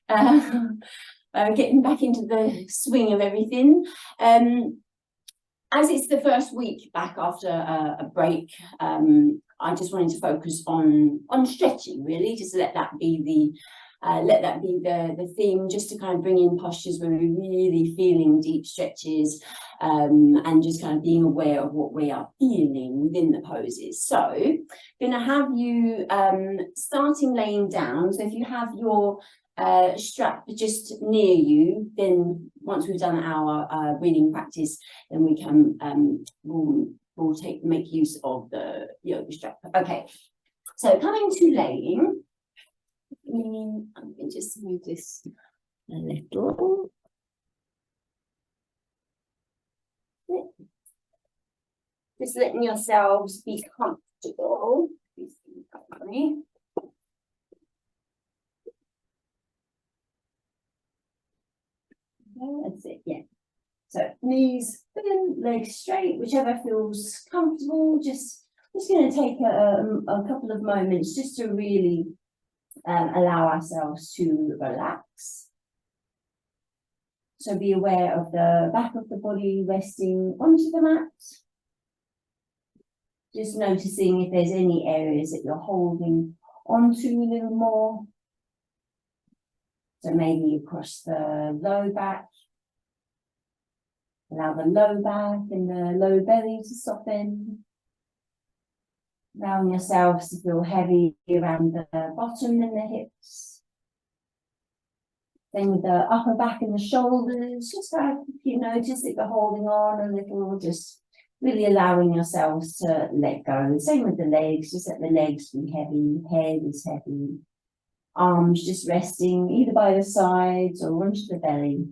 getting back into the swing of everything. As it's the first week back after a break, I just wanted to focus on stretching, really, just let that be the theme, just to kind of bring in postures where we're really feeling deep stretches, and just kind of being aware of what we are feeling within the poses. So I'm going to have you starting laying down. So if you have your strap just near you, then once we've done our breathing practice, then we can we'll make use of the yoga strap. Okay, so coming to laying, let me just move this a little. Just letting yourselves be comfortable. That's it, yeah. So knees in, legs straight, whichever feels comfortable. Just going to take a couple of moments just to really allow ourselves to relax. So be aware of the back of the body resting onto the mat. Just noticing if there's any areas that you're holding onto a little more. So maybe across the low back. Allow the low back and the low belly to soften. Allowing yourselves to feel heavy around the bottom and the hips. Then with the upper back and the shoulders, just if you notice that you're holding on a little, just really allowing yourselves to let go. The same with the legs, just let the legs be heavy, head is heavy. Arms just resting either by the sides or onto the belly.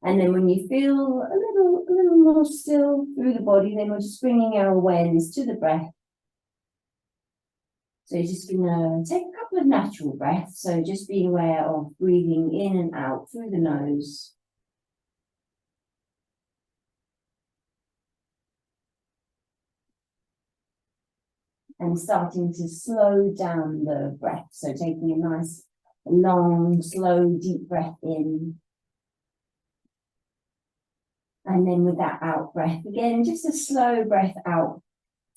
And then when you feel a little more still through the body, then we're just bringing our awareness to the breath. So you're just going to take a couple of natural breaths. So just be aware of breathing in and out through the nose. And starting to slow down the breath. So taking a nice, long, slow, deep breath in. And then with that out breath, again, just a slow breath out,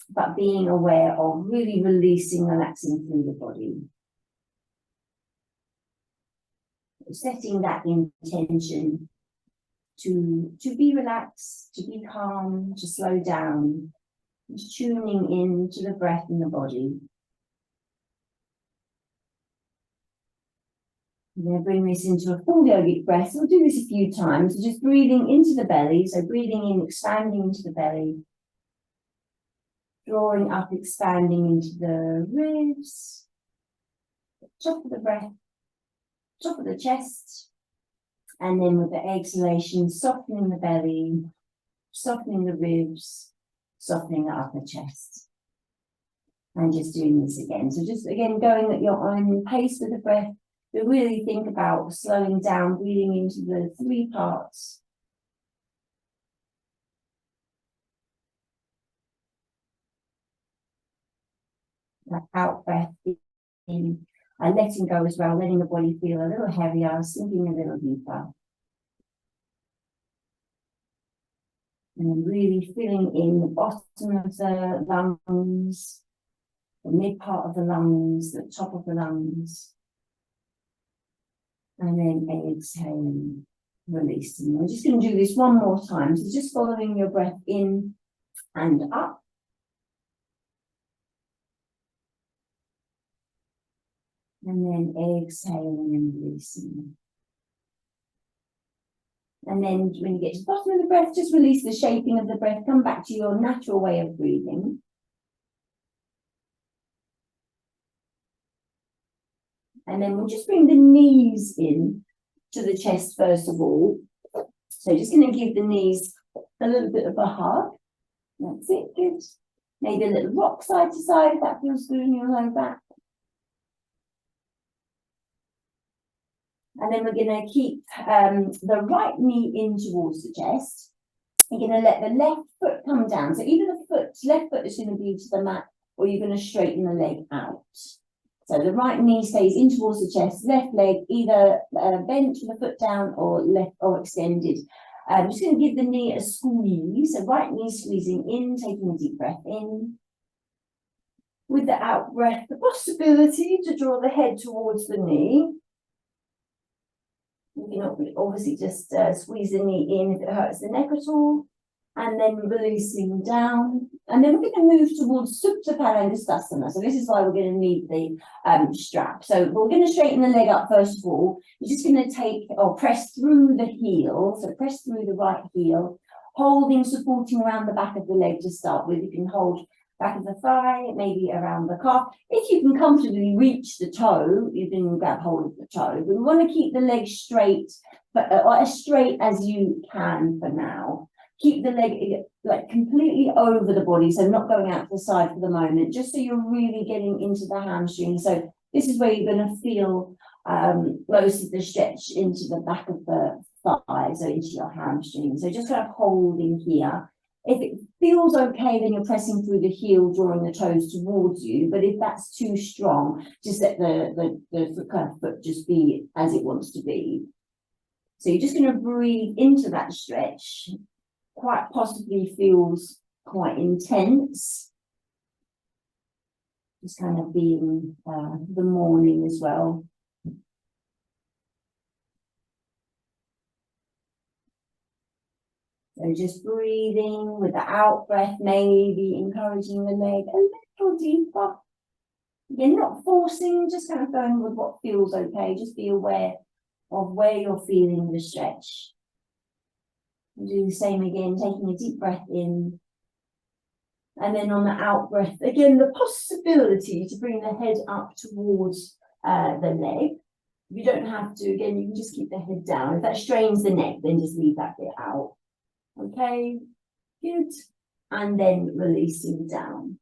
but being aware of really releasing, relaxing through the body. Setting that intention to be relaxed, to be calm, to slow down, just tuning in to the breath in the body. I'm going to bring this into a full yogic breath. So we'll do this a few times. So just breathing into the belly. So breathing in, expanding into the belly. Drawing up, expanding into the ribs. Top of the breath. Top of the chest. And then with the exhalation, softening the belly. Softening the ribs. Softening the upper chest. And just doing this again. So just again going at your own pace with the breath. But really think about slowing down, breathing into the three parts. That out breath in, and letting go as well, letting the body feel a little heavier, sinking a little deeper. And then really filling in the bottom of the lungs, the mid part of the lungs, the top of the lungs. And then exhaling, releasing. We're just going to do this one more time. So just following your breath in and up. And then exhaling and releasing. And then when you get to the bottom of the breath, just release the shaping of the breath. Come back to your natural way of breathing. And then we'll just bring the knees in to the chest first of all. So just going to give the knees a little bit of a hug. That's it, good. Maybe a little rock side to side if that feels good in your low back. And then we're going to keep the right knee in towards the chest. You're going to let the left foot come down. So either the left foot is going to be to the mat, or you're going to straighten the leg out. So the right knee stays in towards the chest, left leg either bent with the foot down or left or extended. I'm just going to give the knee a squeeze. So right knee squeezing in, taking a deep breath in. With the out breath, the possibility to draw the head towards the knee. You can obviously just squeeze the knee in if it hurts the neck at all. And then releasing down. And then we're going to move towards Supta Padangusthasana. So this is why we're going to need the strap. So we're going to straighten the leg up first of all. You're just going to take or press through the heel. So press through the right heel, holding, supporting around the back of the leg to start with. You can hold back of the thigh, maybe around the calf. If you can comfortably reach the toe, you can grab hold of the toe. But we want to keep the leg straight, but as straight as you can for now. Keep the leg like completely over the body, so not going out to the side for the moment, just so you're really getting into the hamstring. So this is where you're going to feel most of the stretch into the back of the thigh, so into your hamstring. So just kind of holding here. If it feels okay, then you're pressing through the heel, drawing the toes towards you. But if that's too strong, just let the kind of foot just be as it wants to be. So you're just going to breathe into that stretch. Quite possibly feels quite intense. Just kind of being the morning as well. So just breathing with the out breath, maybe encouraging the leg a little deeper. You're not forcing, just kind of going with what feels okay. Just be aware of where you're feeling the stretch. Do the same again, taking a deep breath in. And then on the out breath, again, the possibility to bring the head up towards the leg. You don't have to, again, you can just keep the head down. If that strains the neck, then just leave that bit out. Okay, good. And then releasing down.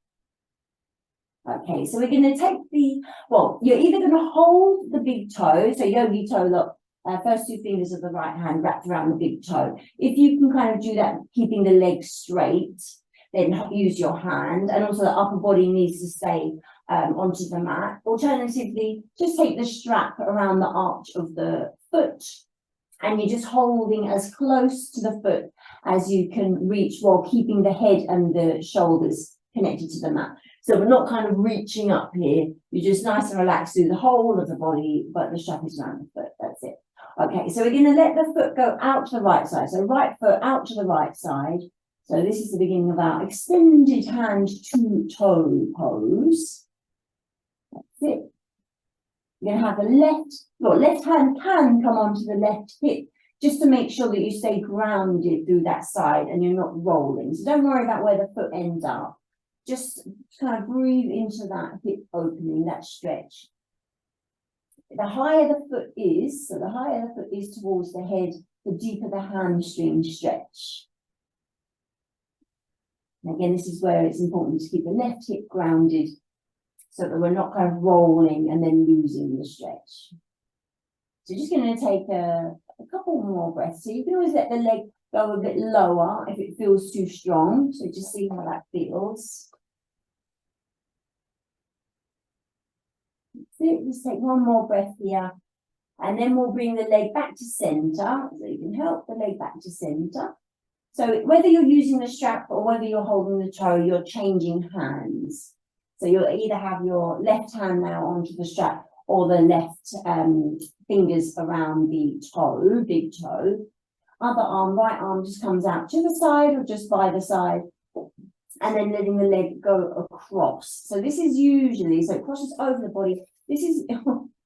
Okay, so we're going to take you're either going to hold the big toe, so yogi toe, look, first two fingers of the right hand wrapped around the big toe. If you can kind of do that, keeping the leg straight, then use your hand, and also the upper body needs to stay onto the mat. Alternatively, just take the strap around the arch of the foot, and you're just holding as close to the foot as you can reach while keeping the head and the shoulders connected to the mat. So we're not kind of reaching up here. You're just nice and relaxed through the whole of the body, but the strap is around the foot. That's it. Okay, so we're going to let the foot go out to the right side. So right foot out to the right side. So this is the beginning of our extended hand to toe pose. That's it. You're going to have your left hand can come onto the left hip, just to make sure that you stay grounded through that side and you're not rolling. So don't worry about where the foot ends up. Just kind of breathe into that hip opening, that stretch. The higher the foot is, so the higher the foot is towards the head, the deeper the hamstring stretch. And again, this is where it's important to keep the left hip grounded so that we're not kind of rolling and then losing the stretch. So just going to take a couple more breaths. So you can always let the leg go a bit lower if it feels too strong. So just see how that feels. Just take one more breath here, and then we'll bring the leg back to center, so you can help the leg back to center. So whether you're using the strap or whether you're holding the toe, you're changing hands. So you'll either have your left hand now onto the strap or the left fingers around the toe, big toe. Other arm, right arm just comes out to the side or just by the side. And then letting the leg go across. So this is usually, so it crosses over the body. This is,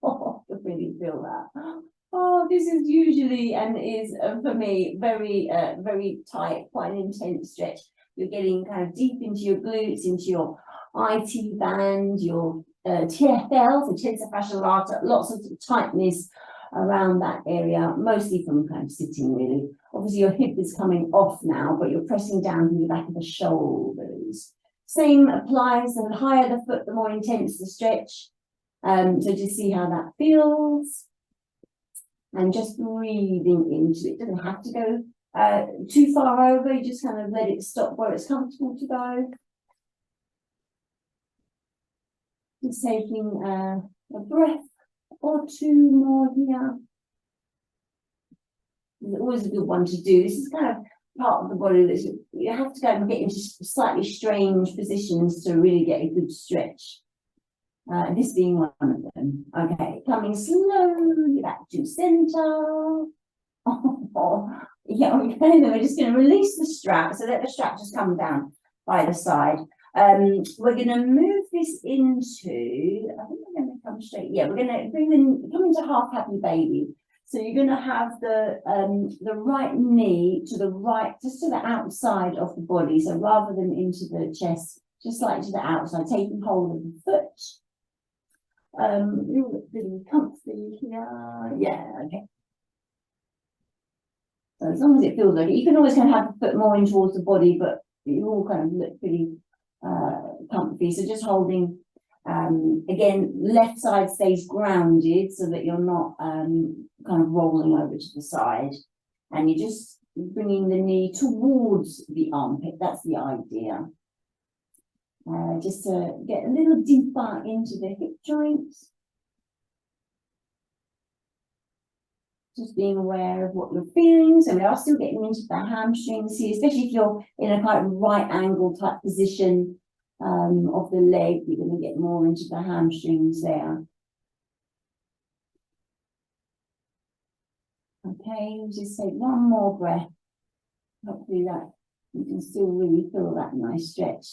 oh, I really feel that. Oh, this is usually and is for me very, very tight, quite an intense stretch. You're getting kind of deep into your glutes, into your IT band, your TFL, so tensor fasciae lata, lots of tightness around that area, mostly from kind of sitting really. Obviously your hip is coming off now, but you're pressing down to the back of the shoulders. Same applies, the higher the foot, the more intense the stretch. So just see how that feels. And just breathing into it. It doesn't have to go too far over, you just kind of let it stop where it's comfortable to go. Just taking a breath or two more here. It's always a good one to do. This is kind of part of the body that you have to go and get into slightly strange positions to really get a good stretch. This being one of them. Okay, coming slowly back to center. Yeah, okay, then we're just going to release the strap. So let the strap just come down by the side. We're going to move this into, I think we're going to come straight. Yeah, we're going to come into half happy baby. So you're going to have the right knee to the right, just to the outside of the body. So rather than into the chest, just slightly to the outside, taking hold of the foot. You look really comfy here. Yeah, okay. So as long as it feels okay, you can always kind of have the foot more in towards the body, but you all kind of look pretty comfy. So just holding, again, left side stays grounded so that you're not kind of rolling over to the side. And you're just bringing the knee towards the armpit. That's the idea. Just to get a little deeper into the hip joints. Just being aware of what you're feeling. So we are still getting into the hamstrings here, especially if you're in a kind of right angle type position of the leg, you're going to get more into the hamstrings there. Okay, just take one more breath. Hopefully that you can still really feel that nice stretch.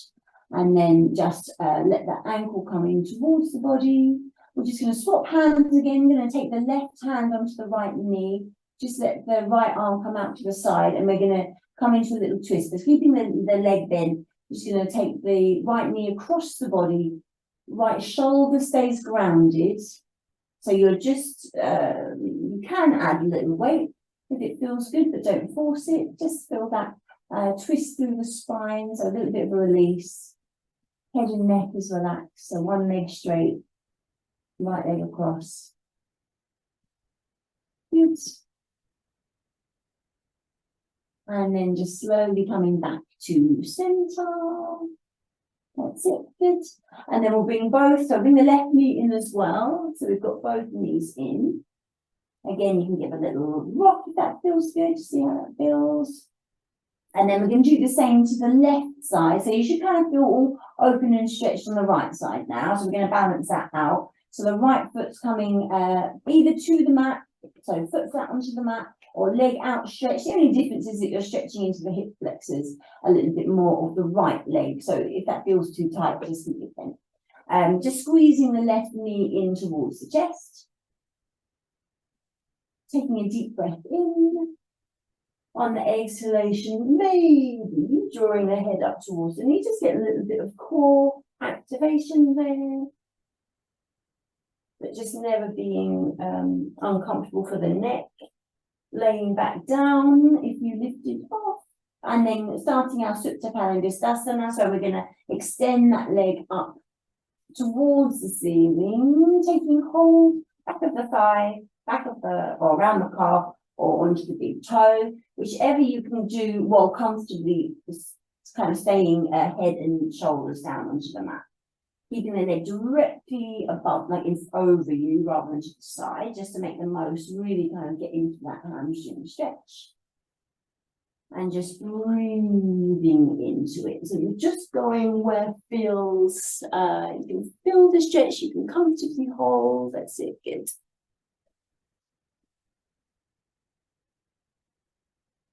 And then just let that ankle come in towards the body. We're just going to swap hands again. We're going to take the left hand onto the right knee. Just let the right arm come out to the side. And we're going to come into a little twist. But keeping the leg bent, just going to take the right knee across the body. Right shoulder stays grounded. So you're just, you can add a little weight if it feels good, but don't force it. Just feel that twist through the spine. So a little bit of a release. Head and neck is relaxed. So one leg straight. Right leg across. Good. And then just slowly coming back to center. That's it, good. And then we'll bring both, so bring the left knee in as well. So we've got both knees in. Again, you can give a little rock if that feels good, see how that feels. And then we're going to do the same to the left side. So you should kind of feel all open and stretched on the right side now. So we're going to balance that out. So the right foot's coming either to the mat, so foot flat onto the mat, or leg outstretched. The only difference is that you're stretching into the hip flexors a little bit more of the right leg. So if that feels too tight, just leave it then. Just squeezing the left knee in towards the chest. Taking a deep breath in. On the exhalation, maybe drawing the head up towards the knee. Just get a little bit of core activation there. But just never being uncomfortable for the neck. Laying back down if you lifted off. And then starting our Supta Palangastasana. So we're going to extend that leg up towards the ceiling. Taking hold, back of the thigh, back of the, or around the calf, or onto the big toe. Whichever you can do while comfortably kind of staying head and shoulders down onto the mat. Keeping the leg directly above, like it's over you rather than to the side, just to make the most, really kind of get into that hamstring stretch. And just breathing into it. So you're just going where it feels, you can feel the stretch, you can comfortably hold, that's it, good.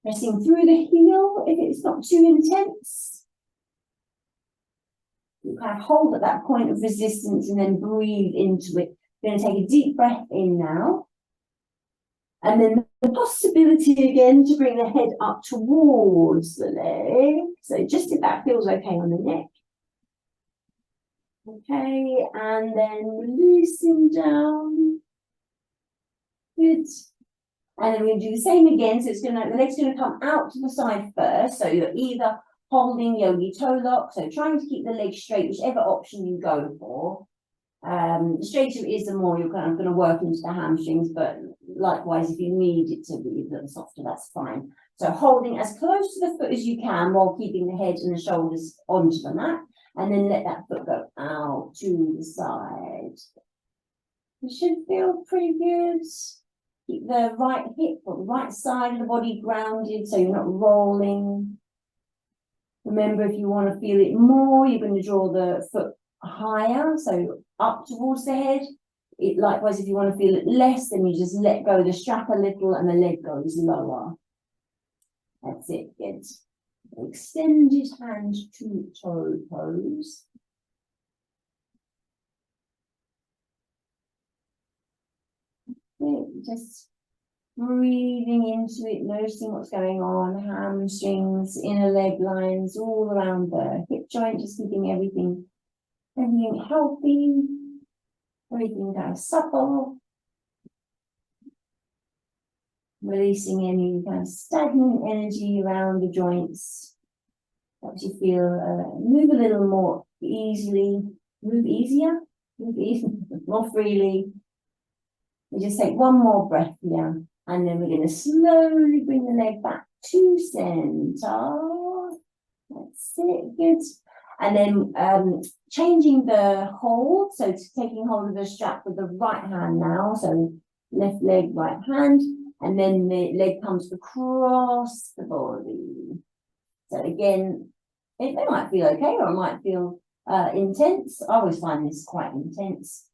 Pressing through the heel if it's not too intense. You kind of hold at that point of resistance and then breathe into it. We're going to take a deep breath in now. And then the possibility again to bring the head up towards the leg. So just if that feels okay on the neck. Okay, and then releasing down. Good. And then we're going to do the same again. So it's going to, the leg's going to come out to the side first. So you're either holding yogi toe lock, so trying to keep the leg straight, whichever option you go for. The straighter it is, the more you're kind of going to work into the hamstrings, but likewise, if you need it to be a little softer, that's fine. So holding as close to the foot as you can while keeping the head and the shoulders onto the mat. And then let that foot go out to the side. It should feel pretty good. Keep the right hip or the right side of the body grounded so you're not rolling. Remember, if you want to feel it more, you're going to draw the foot higher, so up towards the head. Likewise, if you want to feel it less, then you just let go of the strap a little and the leg goes lower. That's it. Good. Extended hand to toe pose. Just breathing into it, noticing what's going on, hamstrings, inner leg lines, all around the hip joint, just keeping everything healthy, everything kind of supple. Releasing any kind of stagnant energy around the joints. Helps you feel, move a little more easily, move easier, more freely. We just take one more breath here, and then we're going to slowly bring the leg back to center. That's it, good. And then changing the hold, so taking hold of the strap with the right hand now, so left leg, right hand, and then the leg comes across the body. So again, it might feel okay, or it might feel intense. I always find this quite intense.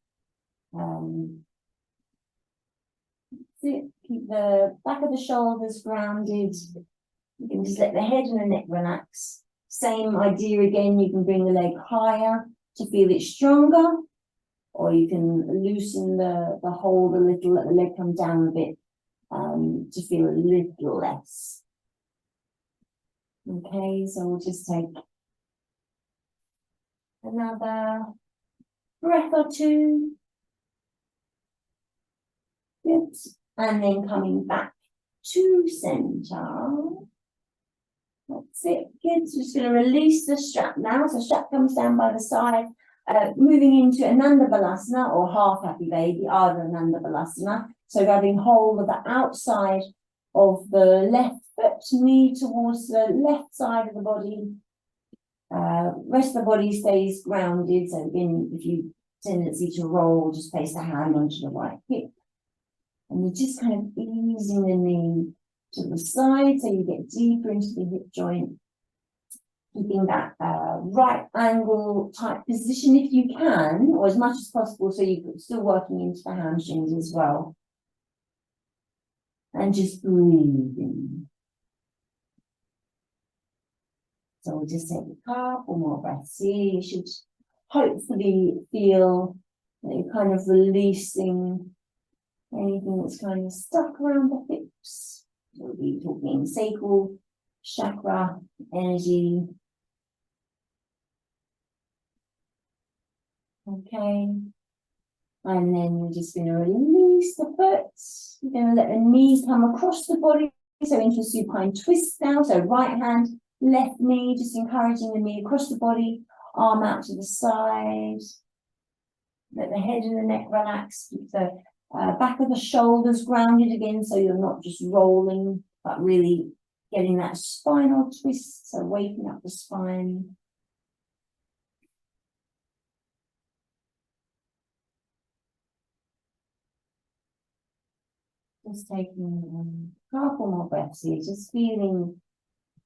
Keep the back of the shoulders grounded. You can just let the head and the neck relax. Same idea again, you can bring the leg higher to feel it stronger, or you can loosen the hold a little, let the leg come down a bit to feel a little less. Okay, so we'll just take another breath or two. Good. And then coming back to center. That's it. Good. So just going to release the strap now. So strap comes down by the side. Moving into Ananda Balasana, or half happy baby, either Ananda Balasana. So grabbing hold of the outside of the left foot, knee towards the left side of the body. Rest of the body stays grounded. So again, if you tendency to roll, just place the hand onto the right hip. And you're just kind of easing the knee to the side so you get deeper into the hip joint. Keeping that right angle type position if you can, or as much as possible, so you're still working into the hamstrings as well. And just breathing. So we'll just take a couple more breaths here. You should hopefully feel that you're kind of releasing anything that's kind of stuck around the hips. We'll be talking sacral chakra energy. Okay. And then we're just going to release the foot. We're going to let the knee come across the body. So into a supine twist now. So right hand, left knee, just encouraging the knee across the body, arm out to the side. Let the head and the neck relax. Keep the back of the shoulders grounded again, so you're not just rolling, but really getting that spinal twist, so waking up the spine. Just taking a couple more breaths here, just feeling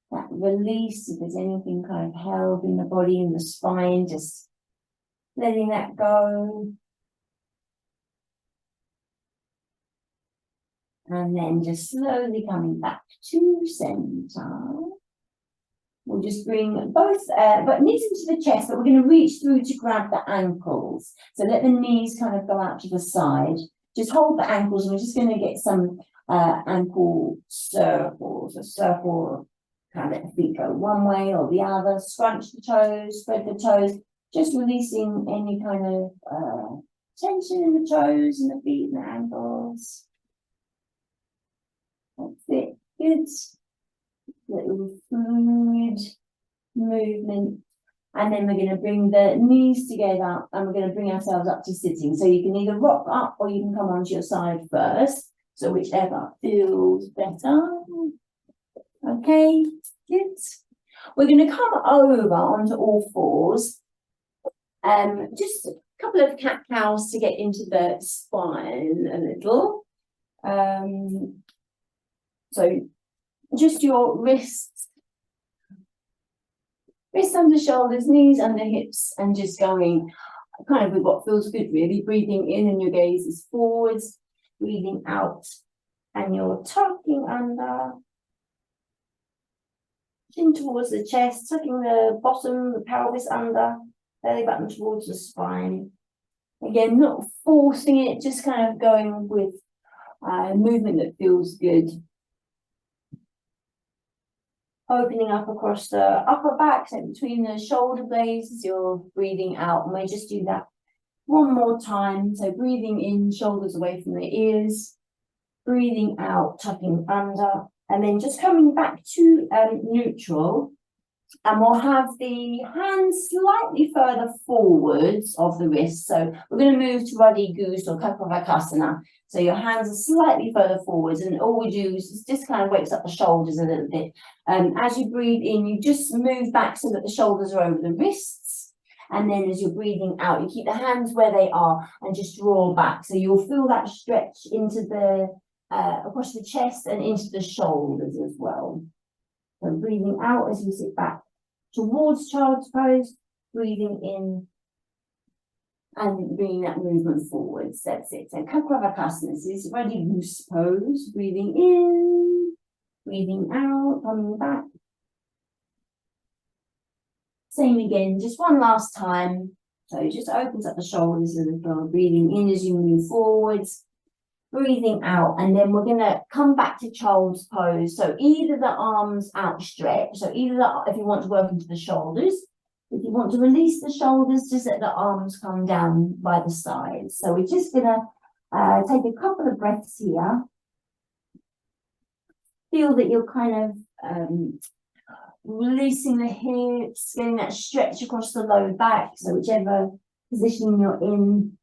that release. If there's anything kind of held in the body, in the spine, just letting that go. And then just slowly coming back to center. We'll just bring both knees into the chest, but we're going to reach through to grab the ankles. So let the knees kind of go out to the side. Just hold the ankles, and we're just going to get some ankle circles. A circle, kind of let the feet go one way or the other. Scrunch the toes, spread the toes. Just releasing any kind of tension in the toes and the feet and the ankles. That's it. Good. Little fluid movement. And then we're going to bring the knees together, and we're going to bring ourselves up to sitting. So you can either rock up or you can come onto your side first. So whichever feels better. Okay, good. We're going to come over onto all fours. Just a couple of cat-cows to get into the spine a little. So just your wrists under shoulders, knees under hips, and just going kind of with what feels good, really. Breathing in and your gaze is forwards, breathing out and you're tucking under, chin towards the chest, tucking the bottom, the pelvis under, belly button towards the spine. Again, not forcing it, just kind of going with movement that feels good. Opening up across the upper back, so between the shoulder blades as you're breathing out. And we just do that one more time. So breathing in, shoulders away from the ears. Breathing out, tucking under. And then just coming back to neutral. And we'll have the hands slightly further forwards of the wrists. So we're going to move to Ruddy Goose or Kapavakasana. So your hands are slightly further forwards, and all we do is just kind of wakes up the shoulders a little bit. As you breathe in, you just move back so that the shoulders are over the wrists. And then as you're breathing out, you keep the hands where they are and just draw back. So you'll feel that stretch into the across the chest and into the shoulders as well. So breathing out as you sit back towards child's pose, breathing in and bringing that movement forwards. That's it. So Kapavakasana, this is Ruddy Goose pose. Breathing in, breathing out, coming back. Same again, just one last time. So it just opens up the shoulders a little, breathing in as you move forwards. Breathing out, and then we're going to come back to child's pose. So either the arms outstretched, so either if you want to work into the shoulders, if you want to release the shoulders, just let the arms come down by the sides. So we're just going to take a couple of breaths here. Feel that you're kind of releasing the hips, getting that stretch across the low back. So whichever position you're in.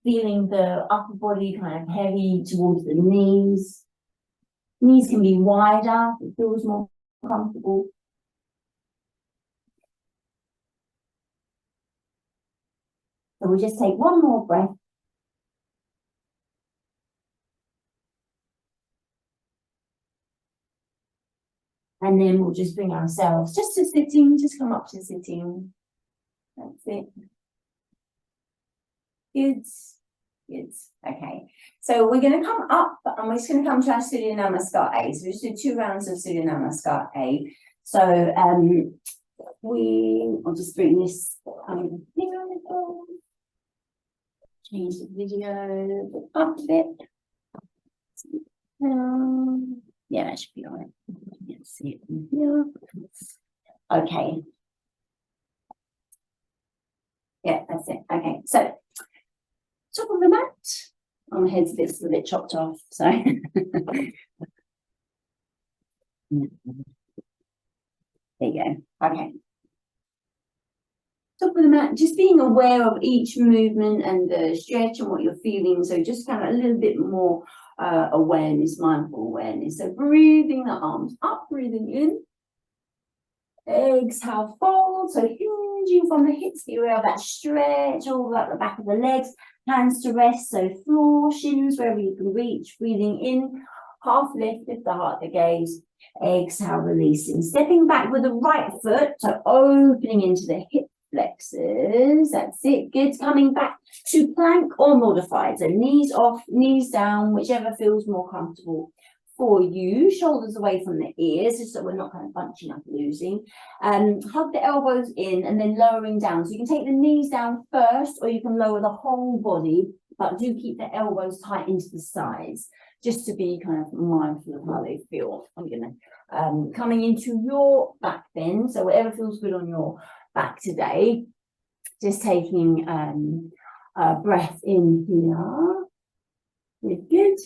Feeling the upper body kind of heavy towards the knees. Knees can be wider, it feels more comfortable. So we'll just take one more breath. And then we'll just bring ourselves just to sitting, just come up to sitting. That's it. Good, good. Okay, so we're going to come up and we're just going to come to our Surya Namaskar A. So we just do 2 rounds of Surya Namaskar A. So I'll just bring this here a little. Change the video up a bit. Yeah, that should be all right. Let's see it from here. Okay. Yeah, that's it. Okay, so top of the mat. Oh, my head's a little bit chopped off, so. There you go. Okay. Top of the mat, just being aware of each movement and the stretch and what you're feeling. So just kind of a little bit more awareness, mindful awareness. So breathing the arms up, breathing in. Exhale, fold. So hinging from the hips, be aware of that stretch all up the back of the legs. Hands to rest, so floor, shins, wherever you can reach. Breathing in, half lift the heart, the gaze. Exhale, releasing. Stepping back with the right foot, so opening into the hip flexors. That's it. Good. Coming back to plank or modified. So knees off, knees down, whichever feels more comfortable for you. Shoulders away from the ears, just so we're not kind of bunching up and losing. Hug the elbows in and then lowering down. So you can take the knees down first, or you can lower the whole body, but do keep the elbows tight into the sides, just to be kind of mindful of how they feel. I'm gonna coming into your back bend. So whatever feels good on your back today, just taking a breath in here. Good, good.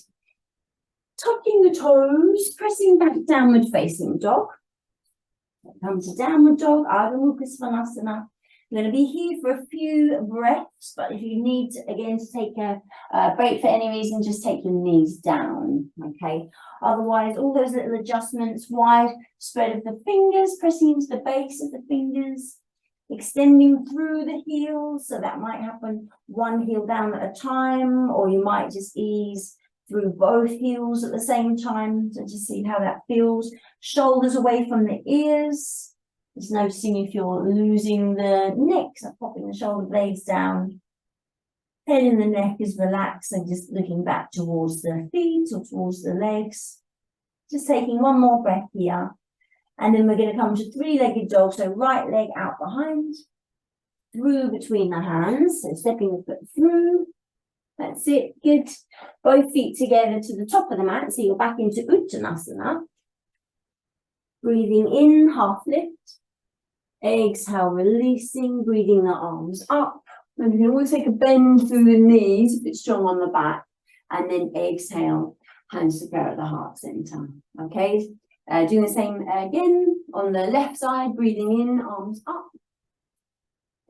Tucking the toes, pressing back, downward facing dog. Come to downward dog, Ardha Mukha Svanasana. You're going to be here for a few breaths, but if you need, again, to take a break for any reason, just take your knees down, okay? Otherwise, all those little adjustments, wide spread of the fingers, pressing into the base of the fingers, extending through the heels. So that might happen one heel down at a time, or you might just ease through both heels at the same time. So just see how that feels. Shoulders away from the ears. Just noticing if you're losing the neck, so popping the shoulder blades down. Head in the neck is relaxed and just looking back towards the feet or towards the legs. Just taking one more breath here. And then we're going to come to three-legged dog. So right leg out behind, through between the hands. So stepping the foot through. That's it. Good. Both feet together to the top of the mat. So you're back into Uttanasana. Breathing in, half lift. Exhale, releasing, breathing the arms up. And you can always take a bend through the knees if it's strong on the back. And then exhale, hands to prayer at the heart center. Okay, doing the same again on the left side, breathing in, arms up.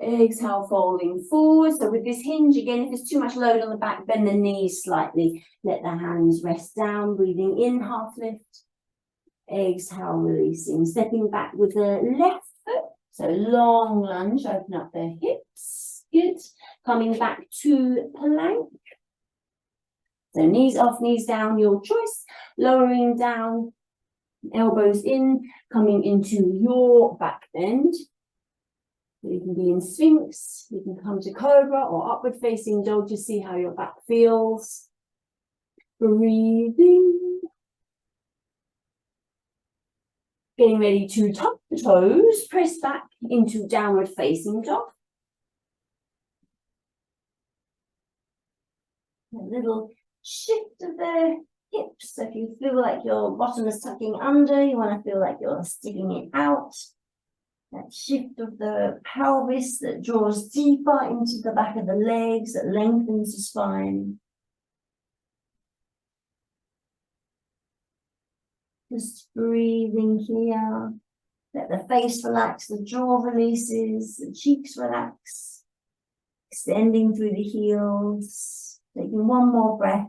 Exhale, folding forward. So with this hinge, again, if there's too much load on the back, bend the knees slightly. Let the hands rest down, breathing in, half lift. Exhale, releasing, stepping back with the left foot. So long lunge, open up the hips. Good. Coming back to plank. So knees off, knees down, your choice. Lowering down, elbows in, coming into your back bend. So you can be in Sphinx, you can come to Cobra or upward facing dog to see how your back feels. Breathing. Getting ready to tuck the toes, press back into downward facing dog. A little shift of the hips. So if you feel like your bottom is tucking under, you want to feel like you're sticking it out. That shift of the pelvis that draws deeper into the back of the legs, that lengthens the spine. Just breathing here. Let the face relax, the jaw releases, the cheeks relax. Extending through the heels. Taking one more breath.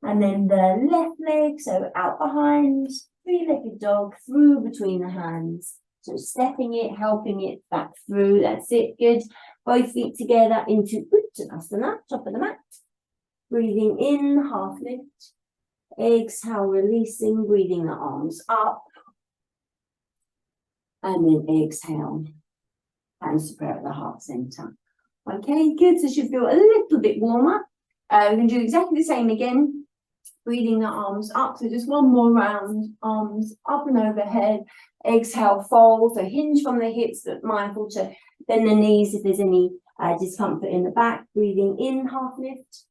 And then the left leg, so out behind, three-legged dog, through between the hands. So stepping it, helping it back through. That's it, good. Both feet together into Uttanasana, top of the mat. Breathing in, half lift. Exhale, releasing, breathing the arms up. And then exhale, hands to prayer at the heart center. Okay, good. So you should feel a little bit warmer. We're going to do exactly the same again. Breathing the arms up. So just one more round. Arms up and overhead. Exhale, fold. So hinge from the hips, but mindful to bend the knees if there's any discomfort in the back. Breathing in, half lift.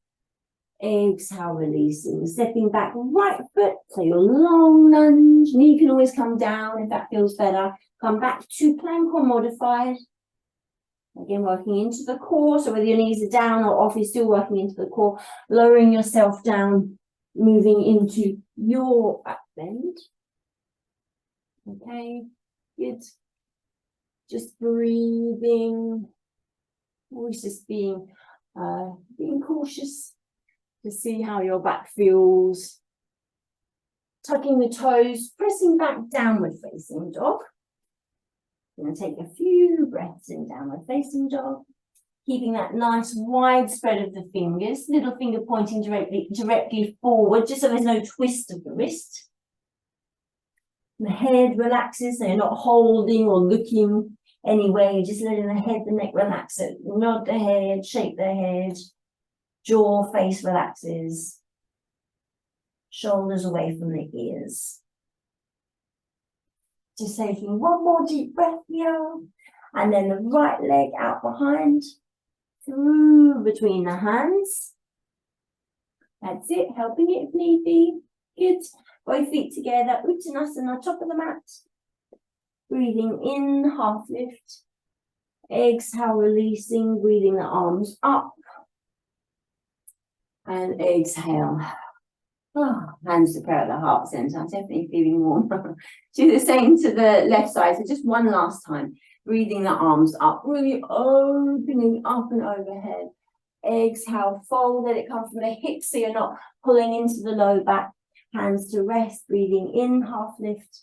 Exhale, releasing. Stepping back, right foot. So your long lunge. Knee can always come down if that feels better. Come back to plank or modified. Again, working into the core. So whether your knees are down or off, you're still working into the core. Lowering yourself down, moving into your back bend. Okay, good. Just breathing. Always just being cautious to see how your back feels. Tucking the toes, pressing back, downward facing dog. Going to take a few breaths in downward facing dog, keeping that nice wide spread of the fingers, little finger pointing directly forward, just so there's no twist of the wrist. The head relaxes, so you're not holding or looking anywhere, you're just letting the head, the neck relax. So nod the head, shake the head, jaw, face relaxes, shoulders away from the ears. Just taking one more deep breath here, and then the right leg out behind, through between the hands. That's it, helping it if need be. Good. Both feet together, Uttanasana, top of the mat. Breathing in, half lift. Exhale, releasing, breathing the arms up. And exhale. Oh, hands to prayer at the heart center. I'm definitely feeling warm. Do the same to the left side. So just one last time. Breathing the arms up, really opening up and overhead. Exhale, fold, let it come from the hips so you're not pulling into the low back. Hands to rest, breathing in, half lift.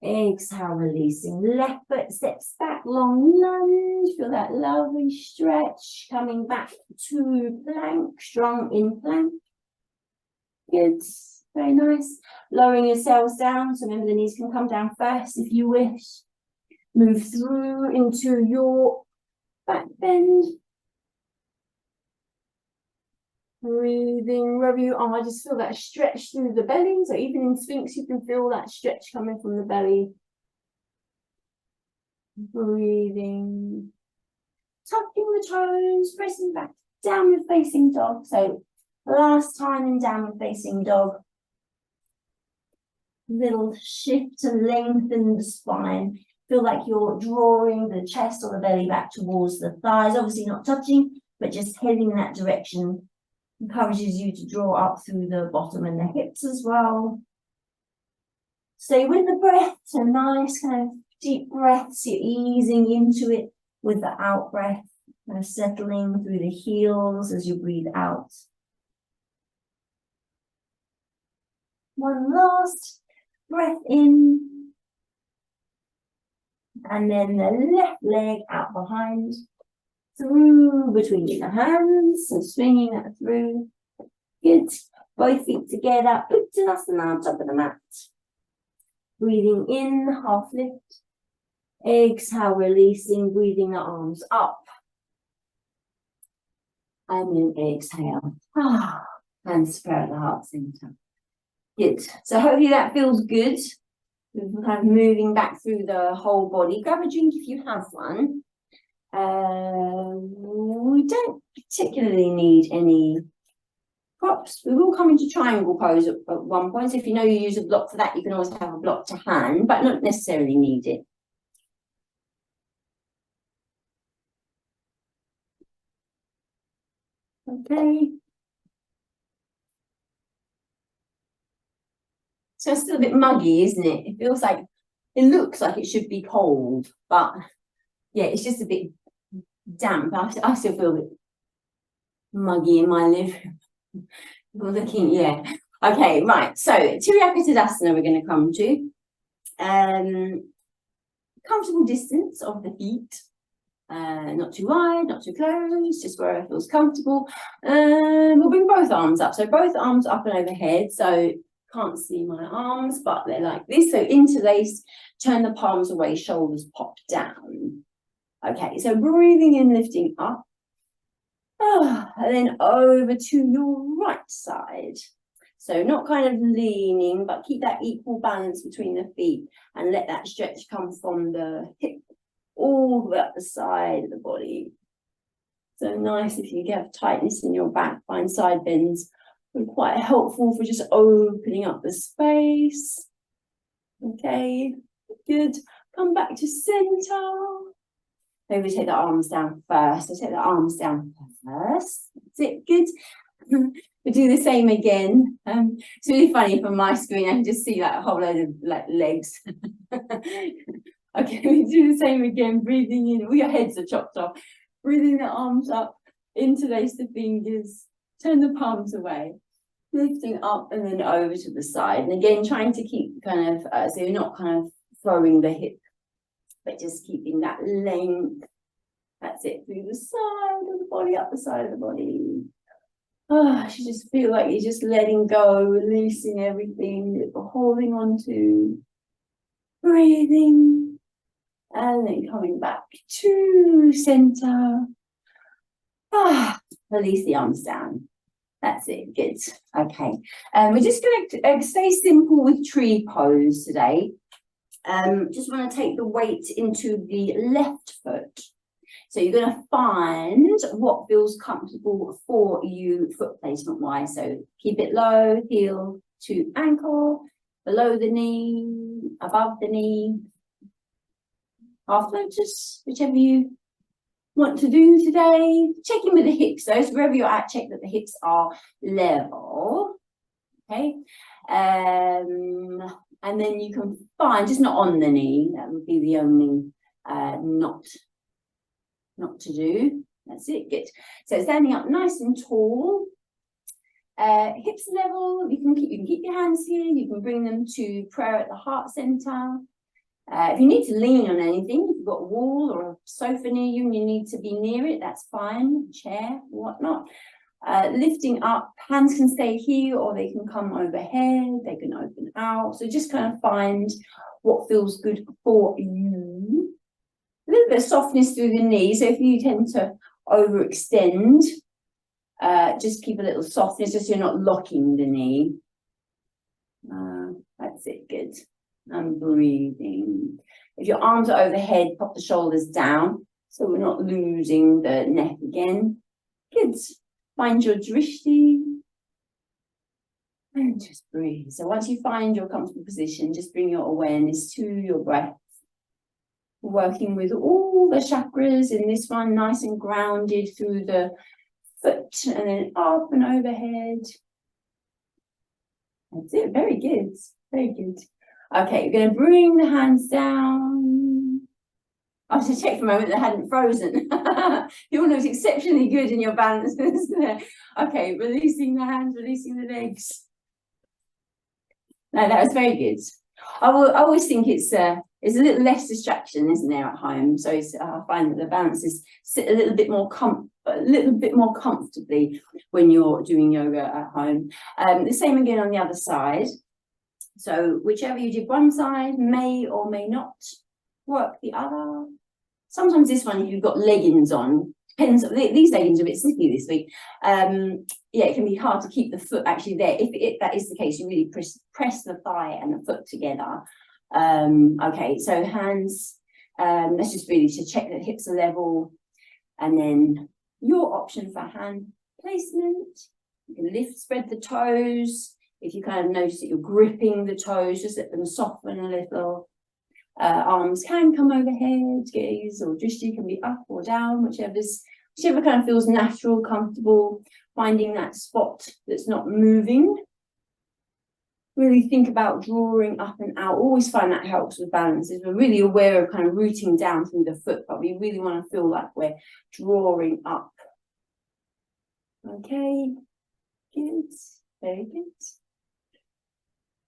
Exhale, releasing. Left foot steps back, long lunge. Feel that lovely stretch. Coming back to plank, strong in plank. Good, very nice. Lowering yourselves down, so remember the knees can come down first if you wish. Move through into your back bend. Breathing wherever you are, just feel that stretch through the belly. So even in Sphinx, you can feel that stretch coming from the belly. Breathing. Tucking the toes, pressing back. Downward facing dog. So last time in downward facing dog. Little shift to lengthen the spine. Feel like you're drawing the chest or the belly back towards the thighs. Obviously not touching, but just heading in that direction. Encourages you to draw up through the bottom and the hips as well. Stay with the breath. So nice kind of deep breaths. You're easing into it with the out breath. Kind of settling through the heels as you breathe out. One last breath in. And then the left leg out behind. Through between the hands, so swinging that through. Good. Both feet together. Uttanasana, top of the mat. Breathing in, half lift. Exhale, releasing, breathing the arms up. And then exhale. And spread at the heart center. Good. So hopefully that feels good. We're kind of moving back through the whole body. Grab a drink if you have one. We don't particularly need any props. We will come into triangle pose at one point. So if you know you use a block for that, you can always have a block to hand, but not necessarily need it. Okay. So it's still a bit muggy, isn't it? It feels like, it looks like it should be cold, but yeah, it's just a bit damp. I still feel a bit muggy in my living room. Looking, yeah. Okay, right. So Tadasana we're going to come to. Comfortable distance of the feet. Not too wide, not too close, just where it feels comfortable. We'll bring both arms up. So both arms up and overhead. So can't see my arms, but they're like this. So interlace, turn the palms away, shoulders pop down. Okay, so breathing in, lifting up. And then over to your right side. So not kind of leaning, but keep that equal balance between the feet and let that stretch come from the hip all the way up the side of the body. So nice if you get tightness in your back, find side bends. They're quite helpful for just opening up the space. Okay, good. Come back to center. Maybe take the arms down first. So take the arms down first. That's it, good. We do the same again. It's really funny from my screen. I can just see like a whole load of like legs. Okay, we do the same again. Breathing in. All your heads are chopped off. Breathing the arms up. Interlace the fingers. Turn the palms away. Lifting up and then over to the side. And again, trying to keep kind of so you're not kind of throwing the hip, but just keeping that length. That's it, through the side of the body, up the side of the body. I should just feel like you're just letting go, releasing everything that you're holding on to. Breathing. And then coming back to center. Release the arms down. That's it, good. Okay. We're just going to stay simple with tree pose today. Just want to take the weight into the left foot. So you're going to find what feels comfortable for you foot placement wise. So keep it low, heel to ankle, below the knee, above the knee, half lotus, whichever you want to do today. Check in with the hips though, so wherever you're at, check that the hips are level. Okay. And then you can find, just not on the knee, that would be the only not to do. That's it, good. So standing up nice and tall, hips level. You can keep your hands here. You can bring them to prayer at the heart center. If you need to lean on anything, if you've got a wall or a sofa near you and you need to be near it, that's fine, chair, whatnot. Lifting up, hands can stay here or they can come overhead, they can open out. So just kind of find what feels good for you. A little bit of softness through the knee. So if you tend to overextend, just keep a little softness just so you're not locking the knee. That's it, good. And breathing. If your arms are overhead, pop the shoulders down so we're not losing the neck again. Good. Find your drishti and just breathe. So once you find your comfortable position, just bring your awareness to your breath. Working with all the chakras in this one, nice and grounded through the foot and then up and overhead. That's it, very good, very good. Okay, you're going to bring the hands down. I was to check for a moment that hadn't frozen. You all look exceptionally good in your balance. Okay, releasing the hands, releasing the legs. No, that was very good. I always think it's a little less distraction, isn't there, at home? So I find that the balances sit a little bit more comfortably when you're doing yoga at home. The same again on the other side. So whichever you did one side may or may not work the other. Sometimes this one, if you've got leggings on, depends. These leggings are a bit slippy this week. Yeah, it can be hard to keep the foot actually there. If that is the case, you really press the thigh and the foot together. Okay, so hands. Let's just really to check that hips are level, and then your option for hand placement. You can lift, spread the toes. If you kind of notice that you're gripping the toes, just let them soften a little. Arms can come overhead, gaze or drishti can be up or down, whichever kind of feels natural, comfortable, finding that spot that's not moving. Really think about drawing up and out. Always find that helps with balance. We're really aware of kind of rooting down through the foot, but we really want to feel like we're drawing up. Okay, good, very good.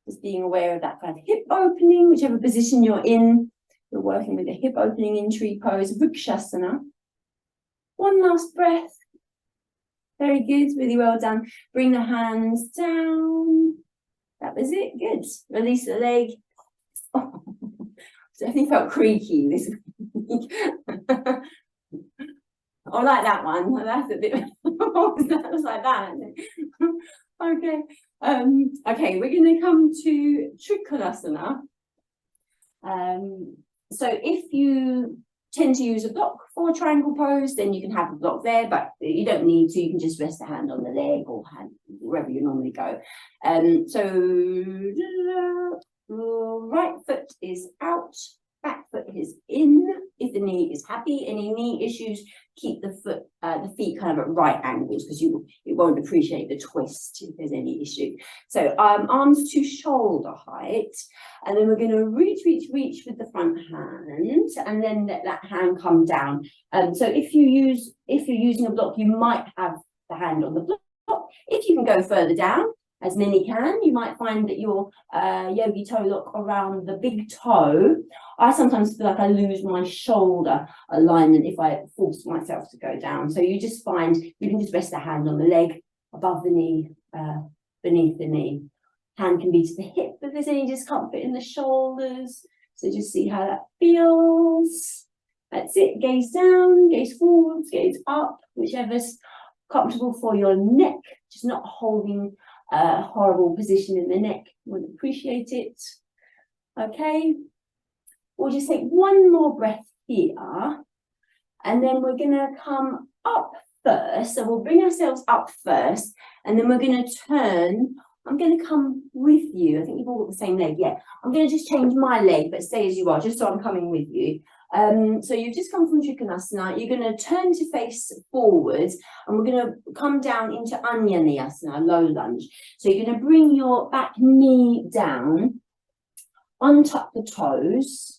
Just being aware of that kind of hip opening, whichever position you're in. We're working with a hip opening in tree pose, Vrikshasana. One last breath. Very good, really well done. Bring the hands down. That was it, good. Release the leg. Oh, definitely felt creaky this week. I like that one. That's a bit. That was like that. Okay. Okay, we're going to come to Trikonasana. So if you tend to use a block for a triangle pose, then you can have the block there, but you don't need to. You can just rest a hand on the leg or hand wherever you normally go. So right foot is out, back foot is in. If the knee is happy, any knee issues, keep the foot, the feet kind of at right angles because it won't appreciate the twist if there's any issue. So arms to shoulder height, and then we're going to reach with the front hand, and then let that hand come down. So if you're using a block, you might have the hand on the block. If you can go further down, as many can, you might find that your yogi toe lock around the big toe. I sometimes feel like I lose my shoulder alignment if I force myself to go down. So you just find you can just rest the hand on the leg, above the knee, beneath the knee. Hand can be to the hip if there's any discomfort in the shoulders. So just see how that feels. That's it. Gaze down, gaze forwards, gaze up, whichever's comfortable for your neck. Just not holding a horrible position in the neck. Would appreciate it. Okay. We'll just take one more breath here, and then we're going to come up first. So we'll bring ourselves up first, and then we're going to turn. I'm going to come with you. I think you've all got the same leg. Yeah, I'm going to just change my leg, but stay as you are, just so I'm coming with you. So you've just come from Trikonasana. You're going to turn to face forwards, and we're going to come down into Anjaneyasana, low lunge. So you're going to bring your back knee down, untuck the toes.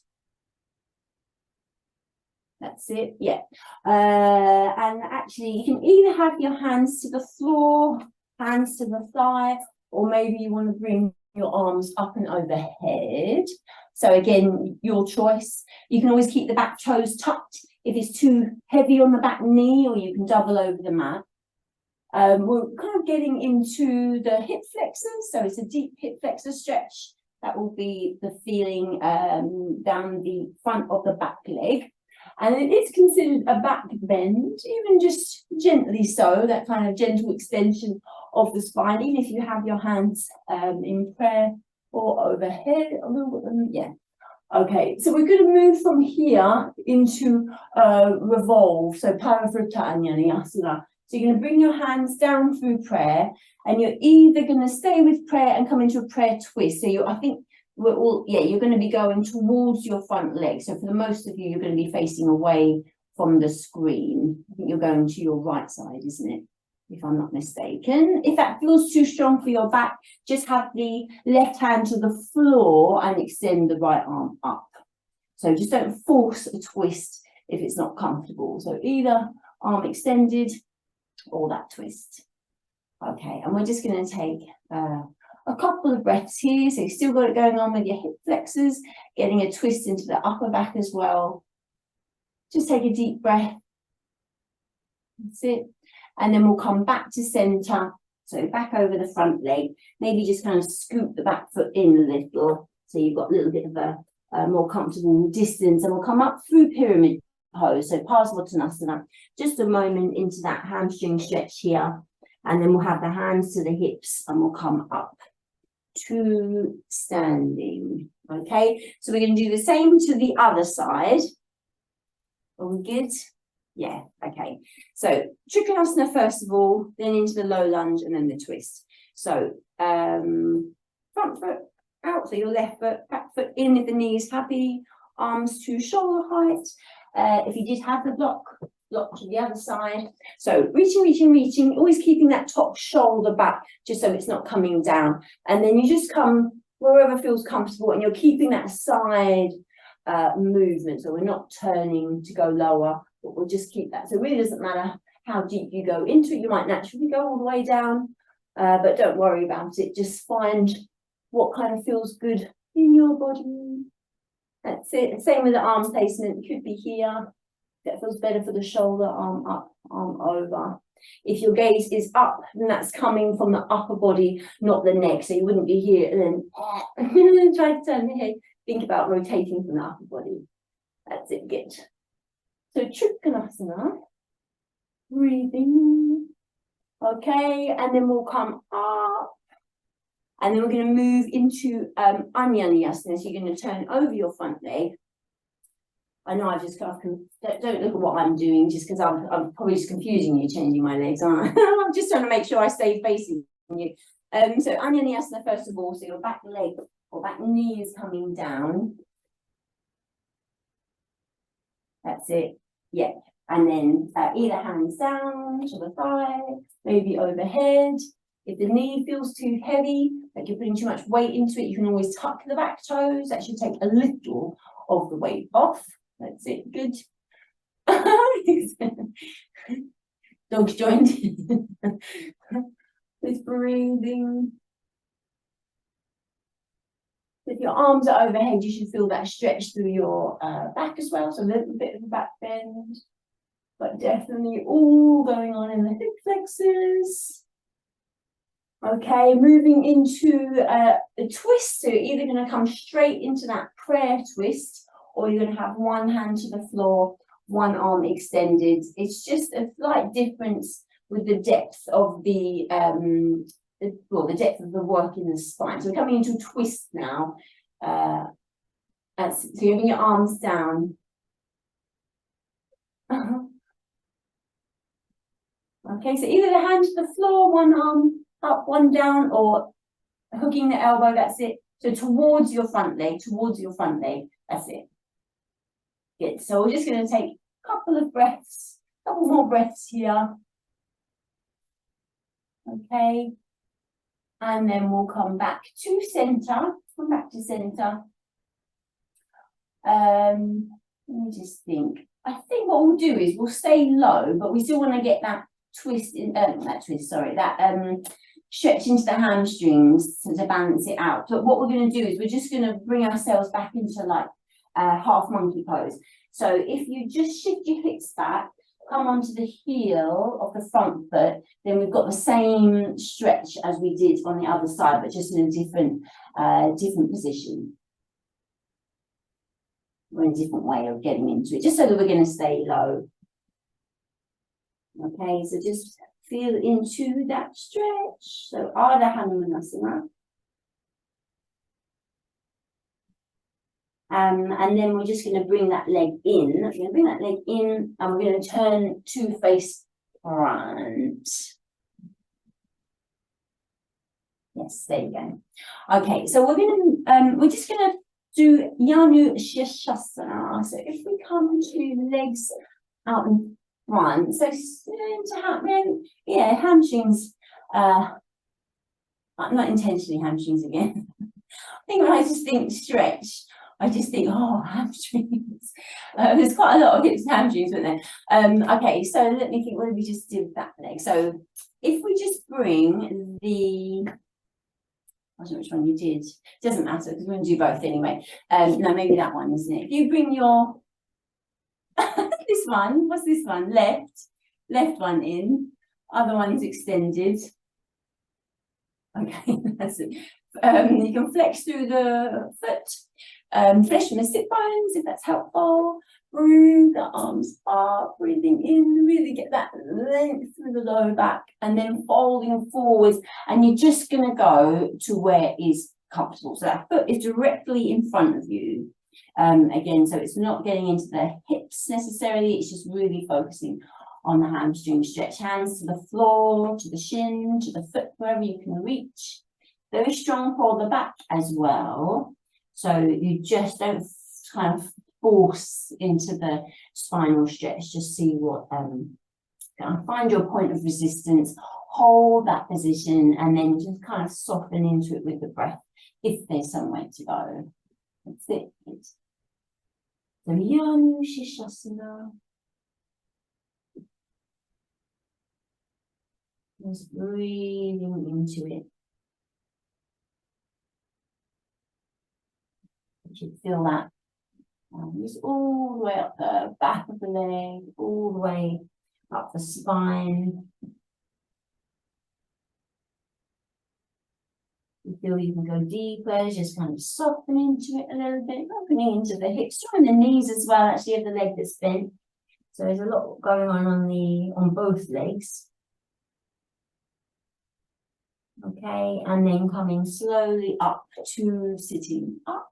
That's it, yeah. And actually, you can either have your hands to the floor, hands to the thigh, or maybe you want to bring your arms up and overhead. So again, your choice. You can always keep the back toes tucked if it's too heavy on the back knee, or you can double over the mat. We're kind of getting into the hip flexors, so it's a deep hip flexor stretch. That will be the feeling down the front of the back leg. And it is considered a back bend, even just gently so, that kind of gentle extension of the spine, even if you have your hands in prayer or overhead. Yeah. Okay, so we're going to move from here into revolve, so Parivrtta Anjaneyasana. So you're going to bring your hands down through prayer, and you're either going to stay with prayer and come into a prayer twist. So I think we're all, you're going to be going towards your front leg. So for the most of you, you're going to be facing away from the screen. I think you're going to your right side, isn't it? If I'm not mistaken. If that feels too strong for your back, just have the left hand to the floor and extend the right arm up. So just don't force a twist if it's not comfortable. So either arm extended or that twist. Okay, and we're just going to take a couple of breaths here. So you've still got it going on with your hip flexors, getting a twist into the upper back as well. Just take a deep breath. That's it. And then we'll come back to center. So back over the front leg. Maybe just kind of scoop the back foot in a little, so you've got a little bit of a more comfortable distance. And we'll come up through pyramid pose. So Parsvottanasana. Just a moment into that hamstring stretch here. And then we'll have the hands to the hips and we'll come up to standing. Okay, so we're going to do the same to the other side. Are we good? Yeah, okay. So Trikonasana first of all, then into the low lunge and then the twist. So front foot out, so your left foot, back foot in if the knee is happy, arms to shoulder height. If you did have the block to the other side. So reaching, always keeping that top shoulder back just so it's not coming down. And then you just come wherever feels comfortable and you're keeping that side movement. So we're not turning to go lower, but we'll just keep that. So it really doesn't matter how deep you go into it. You might naturally go all the way down, but don't worry about it. Just find what kind of feels good in your body. That's it. Same with the arm placement. It could be here. That feels better for the shoulder, arm up, arm over. If your gaze is up, then that's coming from the upper body, not the neck. So you wouldn't be here and then try to turn the head. Think about rotating from the upper body. That's it, good. So Trikonasana, breathing. Okay, and then we'll come up. And then we're going to move into Anjaneyasana. So you're going to turn over your front leg. I know I've just got, don't look at what I'm doing just because I'm probably just confusing you, changing my legs, aren't I? I'm just trying to make sure I stay facing you. So Anjaneyasana first of all, so your back leg or back knee is coming down. That's it. Yeah. And then either hands down to the thigh, maybe overhead. If the knee feels too heavy, like you're putting too much weight into it, you can always tuck the back toes. That should take a little of the weight off. That's it, good. Dog's joined. Just breathing. If your arms are overhead, you should feel that stretch through your back as well. So a little bit of a back bend, but definitely all going on in the hip flexors. Okay, moving into the twist. So you're either going to come straight into that prayer twist, or you're going to have one hand to the floor, one arm extended. It's just a slight difference with the depth of the depth of the work in the spine. So we're coming into a twist now. So you're having your arms down. Okay, so either the hand to the floor, one arm up, one down, or hooking the elbow, that's it. So towards your front leg, that's it. Good. So we're just going to take a couple more breaths here. Okay. And then we'll come back to center. Let me just think. I think what we'll do is we'll stay low, but we still want to get that twist in, stretch into the hamstrings to balance it out. But what we're going to do is we're just going to bring ourselves back into like half monkey pose. So if you just shift your hips back, come onto the heel of the front foot, then we've got the same stretch as we did on the other side, but just in a different position. Or a different way of getting into it, just so that we're going to stay low. Okay, so just feel into that stretch. So Ardha Hanumanasana. And then we're just going to bring that leg in. We're going to bring that leg in, and we're going to turn to face front. Yes, there you go. Okay, so we're just going to do Janu Shirshasana. So if we come to legs out in front, so hamstrings, not intentionally hamstrings again. I think when I just think stretch, I just think, oh, hamstrings. There's quite a lot of hips and hamstrings, isn't there? Okay, so let me think, what did we just do with that leg? So if we just bring the, I don't know which one you did. It doesn't matter because we're going to do both anyway. No, maybe that one, isn't it? If you bring your, this one, what's this one? Left one in, other one is extended. Okay, that's it. You can flex through the foot, flex from the sit bones if that's helpful. Bring the arms up, breathing in, really get that length through the lower back, and then folding forwards. And you're just going to go to where is comfortable. So that foot is directly in front of you. Again, so it's not getting into the hips necessarily, it's just really focusing on the hamstring stretch. Hands to the floor, to the shin, to the foot, wherever you can reach. Very strong for the back as well. So you just don't kind of force into the spinal stretch. Just see what, find your point of resistance, hold that position, and then just kind of soften into it with the breath if there's somewhere to go. That's it. So Janu Shirshasana. Just breathing into it. You should feel that. Just all the way up the back of the leg, all the way up the spine. You feel you can go deeper, just kind of soften into it a little bit, opening into the hips, join the knees as well, actually, of the leg that's bent. So there's a lot going on both legs. Okay, and then coming slowly up to sitting up.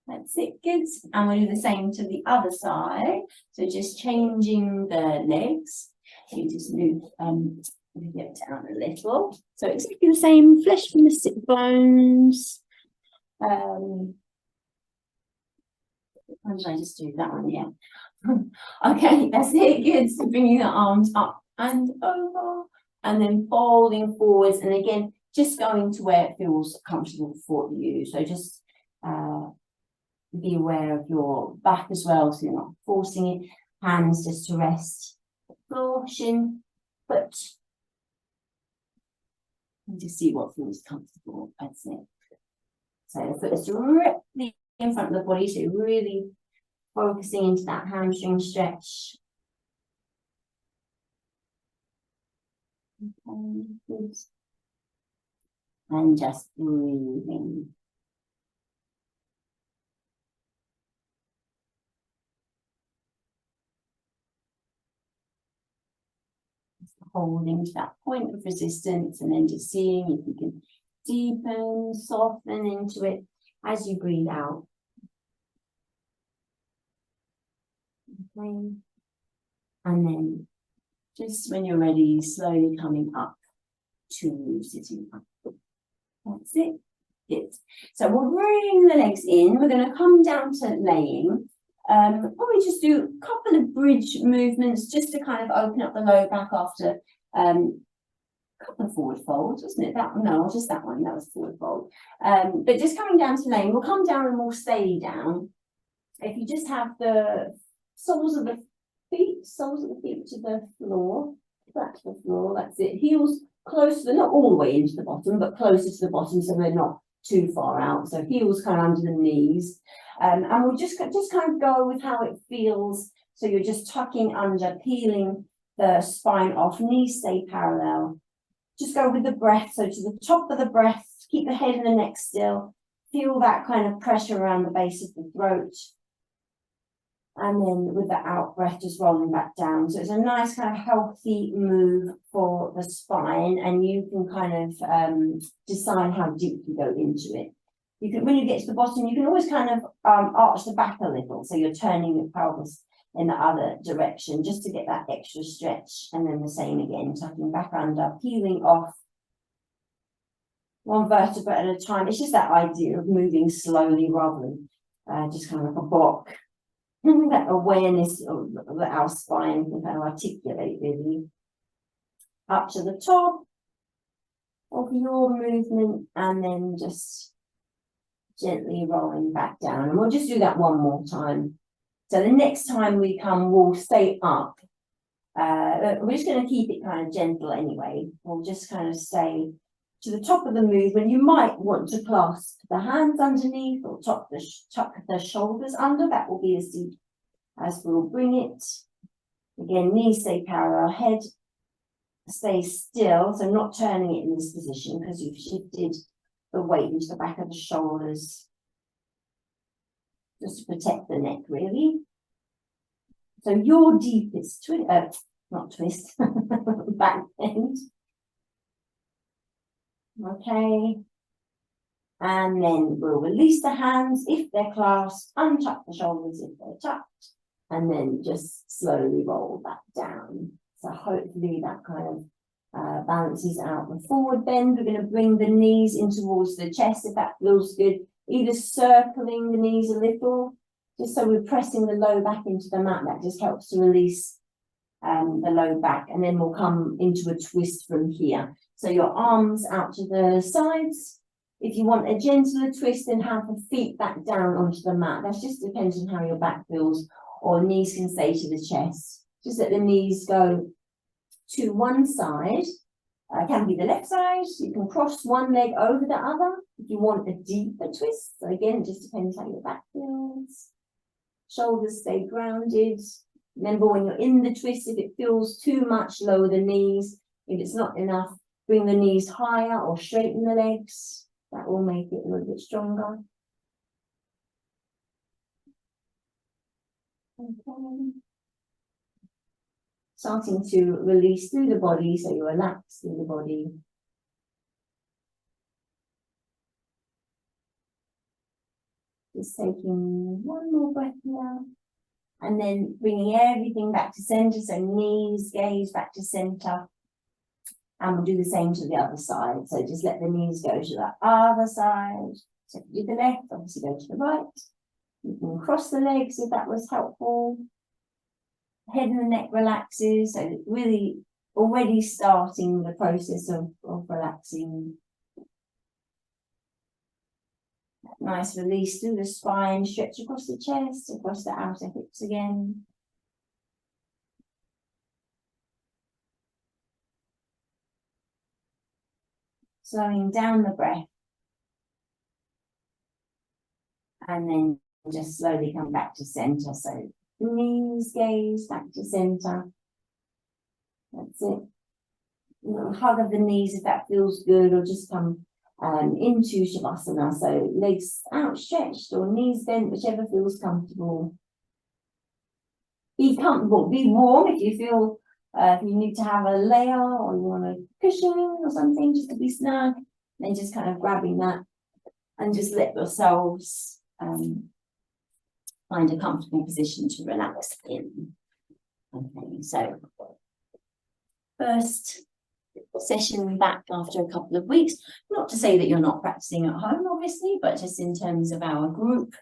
That's it, good. And we'll do the same to the other side. So just changing the legs. So you just move it down a little. So exactly the same, flesh from the sit bones. Why did I just do that one? Yeah. Okay, that's it, good. So bringing the arms up and over, and then folding forwards. And again, just going to where it feels comfortable for you. So just be aware of your back as well, so you're not forcing it. Hands just to rest, floor, shin, foot. And just see what feels comfortable. That's it. So the foot is directly in front of the body, so you're really focusing into that hamstring stretch. Okay, good. And just breathing. Holding to that point of resistance, and then just seeing if you can deepen, soften into it as you breathe out. Okay. And then just when you're ready, slowly coming up to sitting up. That's it. Good. So we'll bring the legs in. We're going to come down to laying. Probably just do a couple of bridge movements just to kind of open up the lower back after a couple of forward folds, wasn't it? That no, just that one. That was forward fold. But just coming down to laying, we'll come down and we'll stay down. If you just have the soles of the feet to the floor, flat to the floor. That's it. Heels close, not all the way into the bottom, but closer to the bottom so they're not too far out. So heels kind of under the knees. And we'll just kind of go with how it feels. So you're just tucking under, peeling the spine off, knees stay parallel. Just go with the breath. So to the top of the breath, keep the head and the neck still. Feel that kind of pressure around the base of the throat. And then with the out breath, just rolling back down. So it's a nice kind of healthy move for the spine, and you can kind of decide how deep you go into it. You can, when you get to the bottom, you can always kind of arch the back a little, so you're turning your pelvis in the other direction just to get that extra stretch. And then the same again, tucking back under, peeling off one vertebra at a time. It's just that idea of moving slowly rather than just kind of like a block. That awareness of our spine can kind of articulate really up to the top of your movement, and then just gently rolling back down. And we'll just do that one more time. So the next time we come, we'll stay up. We're just going to keep it kind of gentle anyway. We'll just kind of stay to the top of the movement. You might want to clasp the hands underneath or tuck the shoulders under. That will be as deep as we'll bring it. Again, knees stay parallel, head stays still, so not turning it in this position because you've shifted the weight into the back of the shoulders just to protect the neck, really. So your deepest back bend. Okay. And then we'll release the hands if they're clasped, untuck the shoulders if they're tucked, and then just slowly roll back down. So hopefully that kind of balances out the forward bend. We're going to bring the knees in towards the chest if that feels good, either circling the knees a little, just so we're pressing the low back into the mat. That just helps to release the low back, and then we'll come into a twist from here. So your arms out to the sides. If you want a gentler twist, then have the feet back down onto the mat. That just depends on how your back feels, or knees can stay to the chest. Just let the knees go to one side. Can be the left side. You can cross one leg over the other if you want a deeper twist. So again, it just depends how your back feels. Shoulders stay grounded. Remember, when you're in the twist, if it feels too much, lower the knees. If it's not enough, bring the knees higher or straighten the legs. That will make it a little bit stronger. Okay. Starting to release through the body, so you relax through the body. Just taking one more breath here. And then bringing everything back to center, so knees, gaze back to center. And we'll do the same to the other side. So just let the knees go to the other side. So if you do the left, obviously go to the right. You can cross the legs if that was helpful. Head and the neck relaxes. So really already starting the process of relaxing. Nice release through the spine, stretch across the chest, across the outer hips again. Slowing down the breath. And then just slowly come back to center. So knees, gaze back to center. That's it. A little hug of the knees if that feels good, or just come into Shavasana. So legs outstretched or knees bent, whichever feels comfortable. Be comfortable, be warm if you feel if you need to have a layer or you want a cushion or something just to be snug, then just kind of grabbing that and just let yourselves find a comfortable position to relax in. Okay, so first session back after a couple of weeks. Not to say that you're not practicing at home, obviously, but just in terms of our group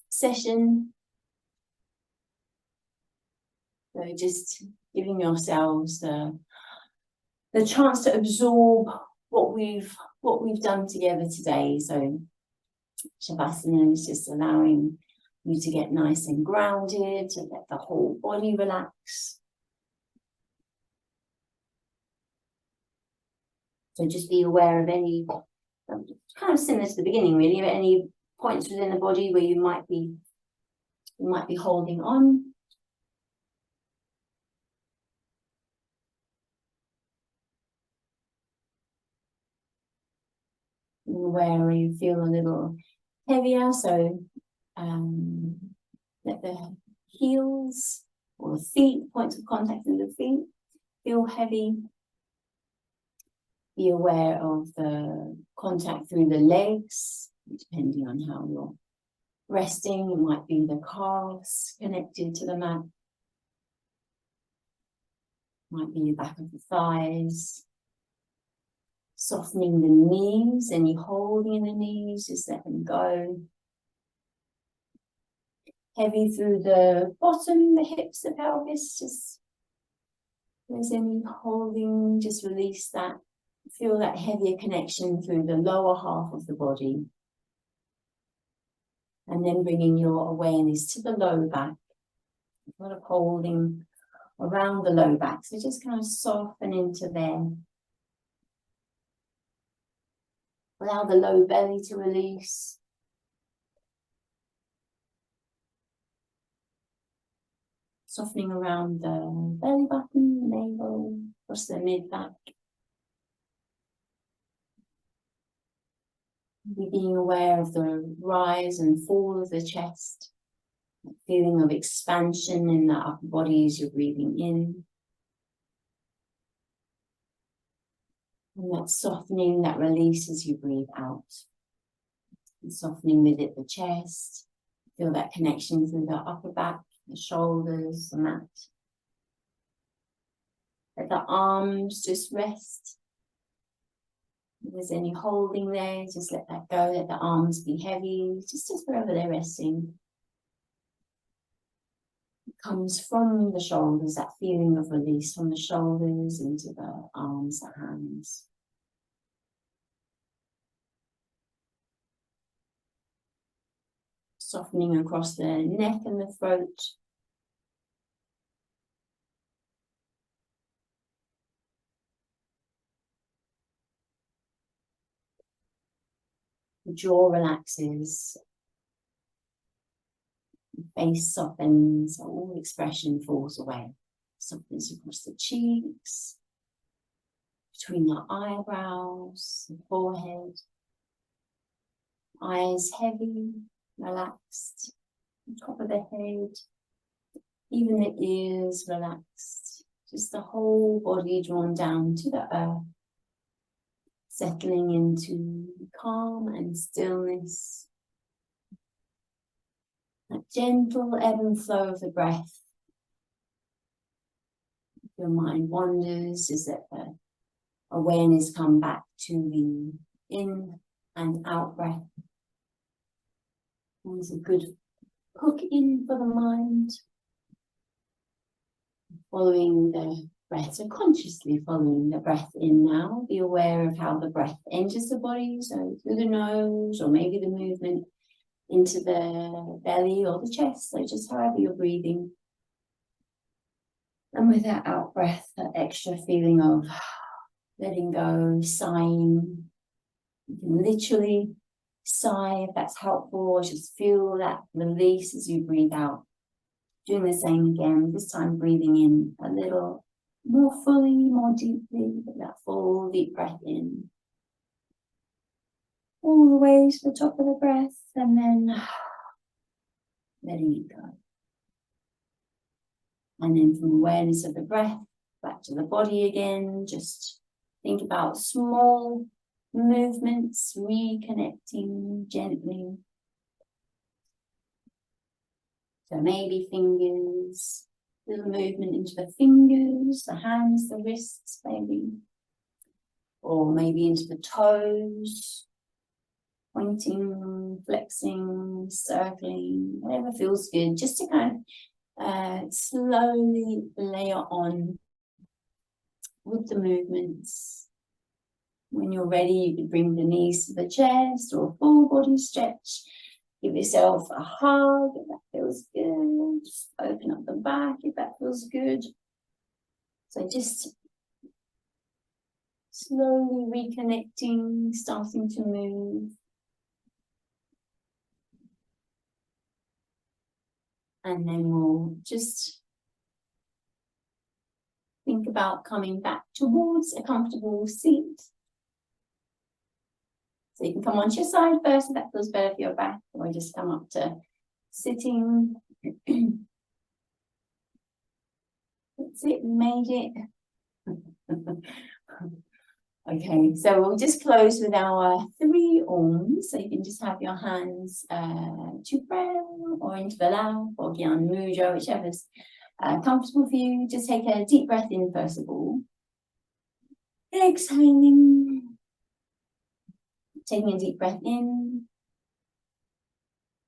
session. So just giving yourselves the chance to absorb what we've done together today. So Shavasana is just allowing you to get nice and grounded, to let the whole body relax. So just be aware of any, kind of similar to the beginning really, of any points within the body where you might be holding on. Where you feel a little heavier, so let the heels or the feet, points of contact in the feet, feel heavy. Be aware of the contact through the legs, depending on how you're resting. It might be the calves connected to the mat. Might be the back of the thighs. Softening the knees, any holding in the knees, just let them go. Heavy through the bottom, the hips, the pelvis, just if there's any holding, just release that. Feel that heavier connection through the lower half of the body. And then bringing your awareness to the low back. A lot of holding around the low back, so just kind of soften into there. Allow the low belly to release. Softening around the belly button, navel, across the mid-back. Being aware of the rise and fall of the chest. That feeling of expansion in the upper body as you're breathing in. And that softening, that release as you breathe out. And softening with it the chest. Feel that connection through the upper back, the shoulders, the mat. Let the arms just rest. If there's any holding there, just let that go. Let the arms be heavy, just wherever they're resting. It comes from the shoulders, that feeling of release from the shoulders into the arms, the hands. Softening across the neck and the throat. The jaw relaxes. The face softens, all expression falls away. Softens across the cheeks, between the eyebrows, the forehead. Eyes heavy, relaxed. Top of the head, even the ears relaxed. Just the whole body drawn down to the earth. Settling into calm and stillness. That gentle ebb and flow of the breath. If your mind wanders, just let the awareness come back to the in and out breath. There's a good hook in for the mind. Following the breath, so consciously following the breath in now. Be aware of how the breath enters the body, so through the nose, or maybe the movement into the belly or the chest, so just however you're breathing. And with that out breath, that extra feeling of letting go, sighing. You can literally sigh if that's helpful, or just feel that release as you breathe out. Doing the same again, this time breathing in a little more fully, more deeply, with that full deep breath in. All the way to the top of the breath, and then letting it go. And then from awareness of the breath, back to the body again, just think about small movements, reconnecting gently. So maybe fingers, little movement into the fingers, the hands, the wrists maybe. Or maybe into the toes, pointing, flexing, circling, whatever feels good, just to kind of slowly layer on with the movements. When you're ready, you can bring the knees to the chest or a full body stretch. Give yourself a hug if that feels good. Just open up the back if that feels good. So just Slowly reconnecting, starting to move. And then we'll just think about coming back towards a comfortable seat. So you can come onto your side first if that feels better for your back, or just come up to sitting. That's it, we made it. Okay, so we'll just close with our 3 Oms. So you can just have your hands to prayer or into the lao or Gyan Mudra, whichever's comfortable for you. Just take a deep breath in first of all. Exhaling. Taking a deep breath in.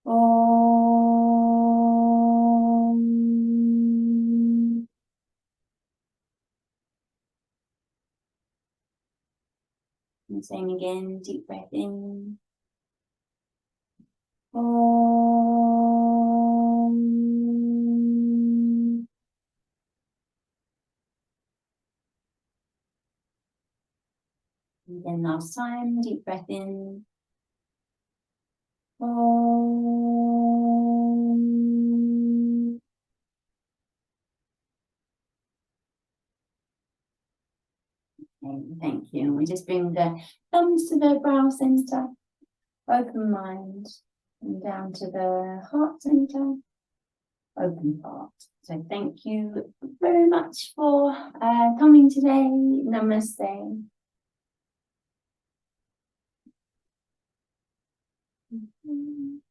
Om. And same again, deep breath in. Om. And then last time, deep breath in. Om. Okay, thank you. We just bring the thumbs to the brow center, open mind, and down to the heart center, open heart. So thank you very much for coming today. Namaste.